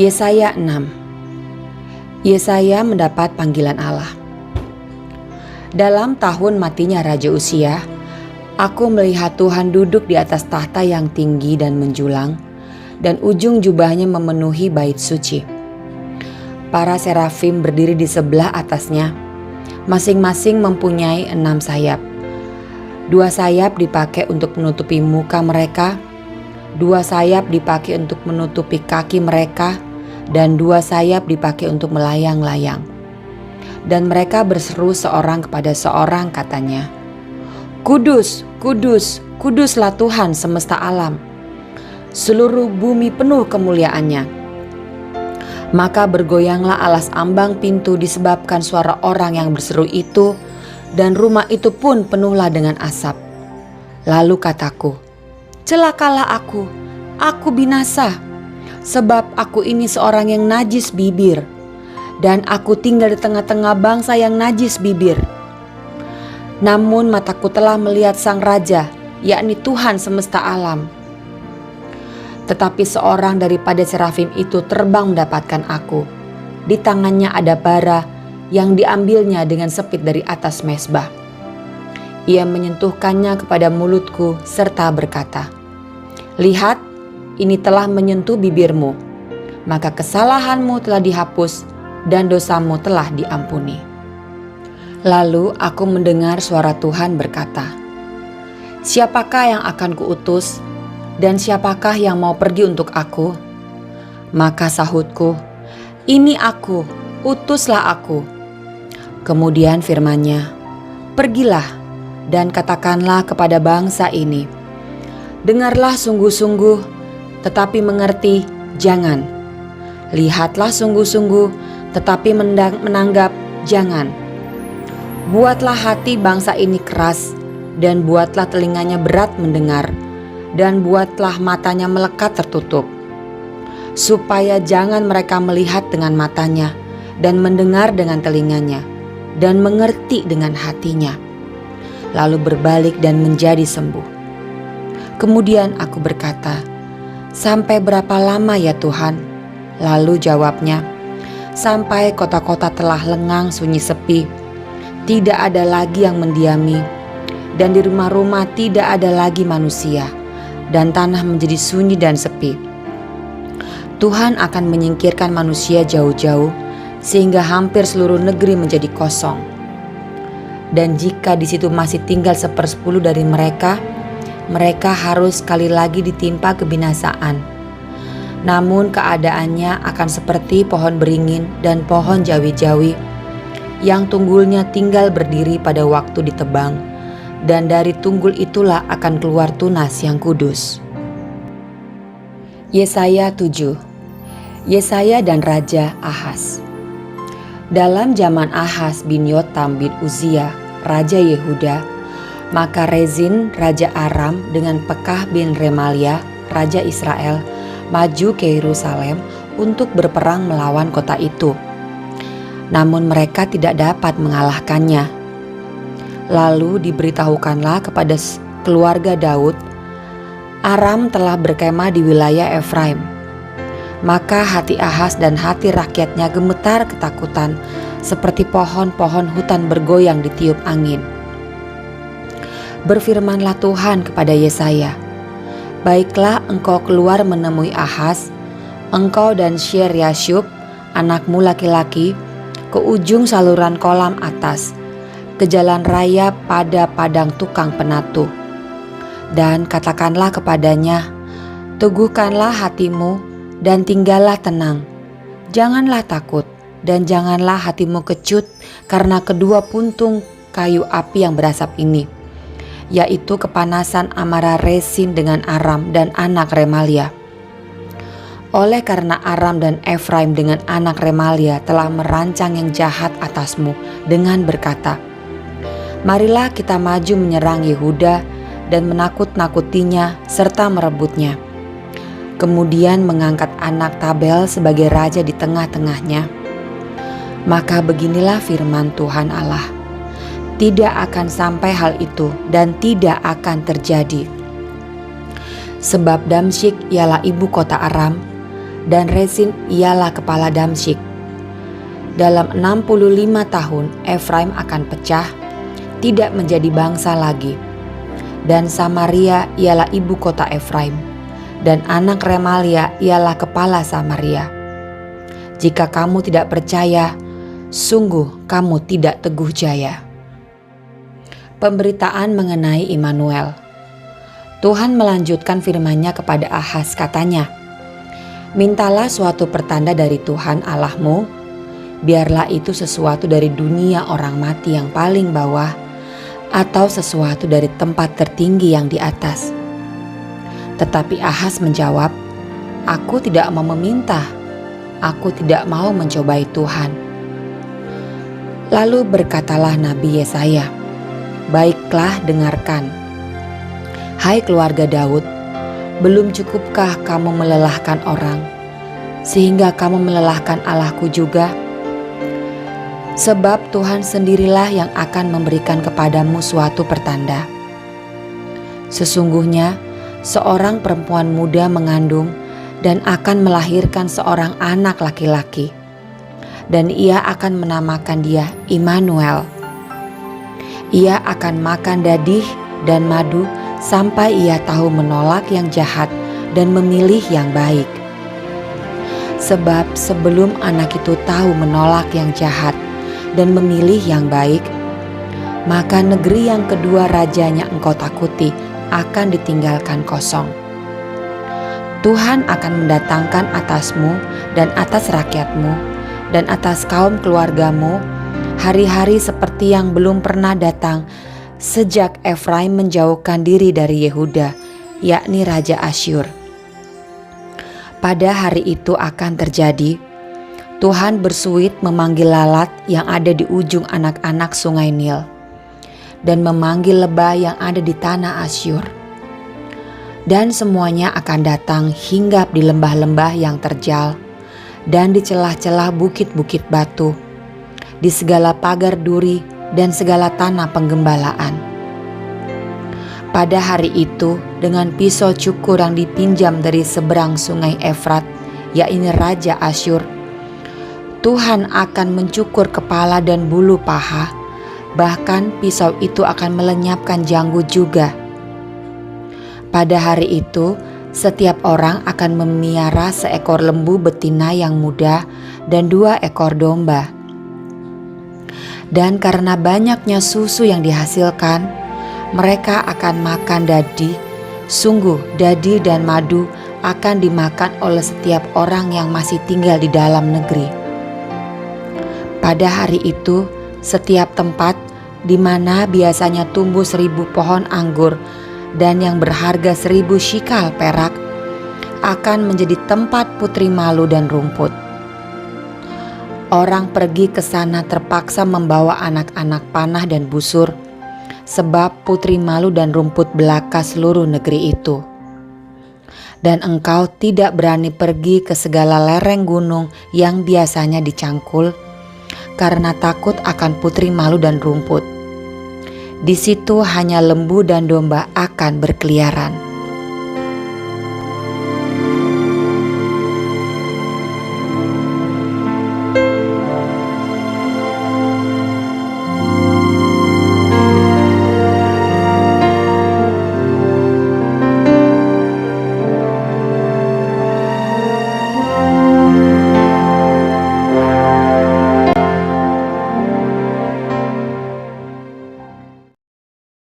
Yesaya 6. Yesaya mendapat panggilan Allah. Dalam tahun matinya Raja Uzia, aku melihat Tuhan duduk di atas tahta yang tinggi dan menjulang, dan ujung jubahnya memenuhi bait suci. Para serafim berdiri di sebelah atasnya, masing-masing mempunyai 6 sayap. 2 sayap dipakai untuk menutupi muka mereka, 2 sayap dipakai untuk menutupi kaki mereka, dan 2 sayap dipakai untuk melayang-layang. Dan mereka berseru seorang kepada seorang, katanya, "Kudus, kudus, kuduslah Tuhan semesta alam. Seluruh bumi penuh kemuliaannya." Maka bergoyanglah alas ambang pintu disebabkan suara orang yang berseru itu, dan rumah itu pun penuhlah dengan asap. Lalu kataku, "Celakalah aku binasa, sebab aku ini seorang yang najis bibir, dan aku tinggal di tengah-tengah bangsa yang najis bibir. Namun mataku telah melihat Sang Raja, yakni Tuhan semesta alam." Tetapi seorang daripada serafim itu terbang mendapatkan aku. Di tangannya ada bara yang diambilnya dengan sepit dari atas mezbah. Ia menyentuhkannya kepada mulutku serta berkata, "Lihat, ini telah menyentuh bibirmu, maka kesalahanmu telah dihapus dan dosamu telah diampuni." Lalu aku mendengar suara Tuhan berkata, "Siapakah yang akan kuutus, dan siapakah yang mau pergi untuk aku?" Maka sahutku, "Ini aku, utuslah aku." Kemudian firman-Nya, "Pergilah dan katakanlah kepada bangsa ini, dengarlah sungguh-sungguh, tetapi mengerti jangan. Lihatlah sungguh-sungguh, tetapi menanggap jangan. Buatlah hati bangsa ini keras, dan buatlah telinganya berat mendengar, dan buatlah matanya melekat tertutup, supaya jangan mereka melihat dengan matanya, dan mendengar dengan telinganya, dan mengerti dengan hatinya, lalu berbalik dan menjadi sembuh." Kemudian aku berkata, "Sampai berapa lama ya Tuhan?" Lalu jawabnya, "Sampai kota-kota telah lengang sunyi sepi, tidak ada lagi yang mendiami, dan di rumah-rumah tidak ada lagi manusia, dan tanah menjadi sunyi dan sepi. Tuhan akan menyingkirkan manusia jauh-jauh, sehingga hampir seluruh negeri menjadi kosong. Dan jika di situ masih tinggal 1/10 dari mereka, mereka harus sekali lagi ditimpa kebinasaan. Namun keadaannya akan seperti pohon beringin dan pohon jawi-jawi, yang tunggulnya tinggal berdiri pada waktu ditebang, dan dari tunggul itulah akan keluar tunas yang kudus." Yesaya 7. Yesaya dan Raja Ahaz. Dalam zaman Ahaz bin Yotam bin Uzia, Raja Yehuda, maka Rezin Raja Aram dengan Pekah bin Remalia Raja Israel maju ke Yerusalem untuk berperang melawan kota itu. Namun mereka tidak dapat mengalahkannya. Lalu diberitahukanlah kepada keluarga Daud, Aram telah berkemah di wilayah Efraim. Maka hati Ahaz dan hati rakyatnya gemetar ketakutan, seperti pohon-pohon hutan bergoyang ditiup angin. Berfirmanlah Tuhan kepada Yesaya, "Baiklah engkau keluar menemui Ahaz, engkau dan Syer-Yashub, anakmu laki-laki, ke ujung saluran kolam atas, ke jalan raya pada padang tukang penatu. Dan katakanlah kepadanya, teguhkanlah hatimu dan tinggallah tenang. Janganlah takut dan janganlah hatimu kecut karena kedua puntung kayu api yang berasap ini, yaitu kepanasan amarah Rezin dengan Aram dan anak Remalia. Oleh karena Aram dan Efraim dengan anak Remalia telah merancang yang jahat atasmu dengan berkata, marilah kita maju menyerang Yehuda dan menakut-nakutinya serta merebutnya. Kemudian mengangkat anak Tabel sebagai raja di tengah-tengahnya. Maka beginilah firman Tuhan Allah, tidak akan sampai hal itu dan tidak akan terjadi. Sebab Damsyik ialah ibu kota Aram, dan Rezin ialah kepala Damsyik. Dalam 65 tahun Efraim akan pecah, tidak menjadi bangsa lagi. Dan Samaria ialah ibu kota Efraim, dan anak Remalia ialah kepala Samaria. Jika kamu tidak percaya, sungguh kamu tidak teguh jaya. Pemberitaan mengenai Immanuel. Tuhan melanjutkan firman-Nya kepada Ahaz, katanya, "Mintalah suatu pertanda dari Tuhan Allahmu, biarlah itu sesuatu dari dunia orang mati yang paling bawah, atau sesuatu dari tempat tertinggi yang di atas." Tetapi Ahaz menjawab, "Aku tidak mau meminta, aku tidak mau mencobai Tuhan." Lalu berkatalah Nabi Yesaya, "Baiklah, dengarkan. Hai keluarga Daud, belum cukupkah kamu melelahkan orang, sehingga kamu melelahkan Allahku juga? Sebab Tuhan sendirilah yang akan memberikan kepadamu suatu pertanda. Sesungguhnya seorang perempuan muda mengandung dan akan melahirkan seorang anak laki-laki, dan ia akan menamakan dia Immanuel. Ia akan makan dadih dan madu sampai ia tahu menolak yang jahat dan memilih yang baik. Sebab sebelum anak itu tahu menolak yang jahat dan memilih yang baik, maka negeri yang kedua rajanya engkau takuti akan ditinggalkan kosong. Tuhan akan mendatangkan atasmu dan atas rakyatmu dan atas kaum keluargamu hari-hari seperti yang belum pernah datang sejak Efraim menjauhkan diri dari Yehuda, yakni Raja Asyur. Pada hari itu akan terjadi, Tuhan bersuit memanggil lalat yang ada di ujung anak-anak sungai Nil, dan memanggil lebah yang ada di tanah Asyur. Dan semuanya akan datang hinggap di lembah-lembah yang terjal, dan di celah-celah bukit-bukit batu, di segala pagar duri dan segala tanah penggembalaan. Pada hari itu, dengan pisau cukur yang dipinjam dari seberang sungai Efrat, yakni Raja Asyur, Tuhan akan mencukur kepala dan bulu paha, bahkan pisau itu akan melenyapkan janggut juga. Pada hari itu, setiap orang akan memiara seekor lembu betina yang muda dan 2 ekor domba. Dan karena banyaknya susu yang dihasilkan, mereka akan makan dadi. Sungguh dadi dan madu akan dimakan oleh setiap orang yang masih tinggal di dalam negeri. Pada hari itu, setiap tempat di mana biasanya tumbuh 1000 pohon anggur dan yang berharga 1000 shikal perak akan menjadi tempat putri malu dan rumput. Orang pergi ke sana terpaksa membawa anak-anak panah dan busur, sebab putri malu dan rumput belaka seluruh negeri itu. Dan engkau tidak berani pergi ke segala lereng gunung yang biasanya dicangkul, karena takut akan putri malu dan rumput. Di situ hanya lembu dan domba akan berkeliaran.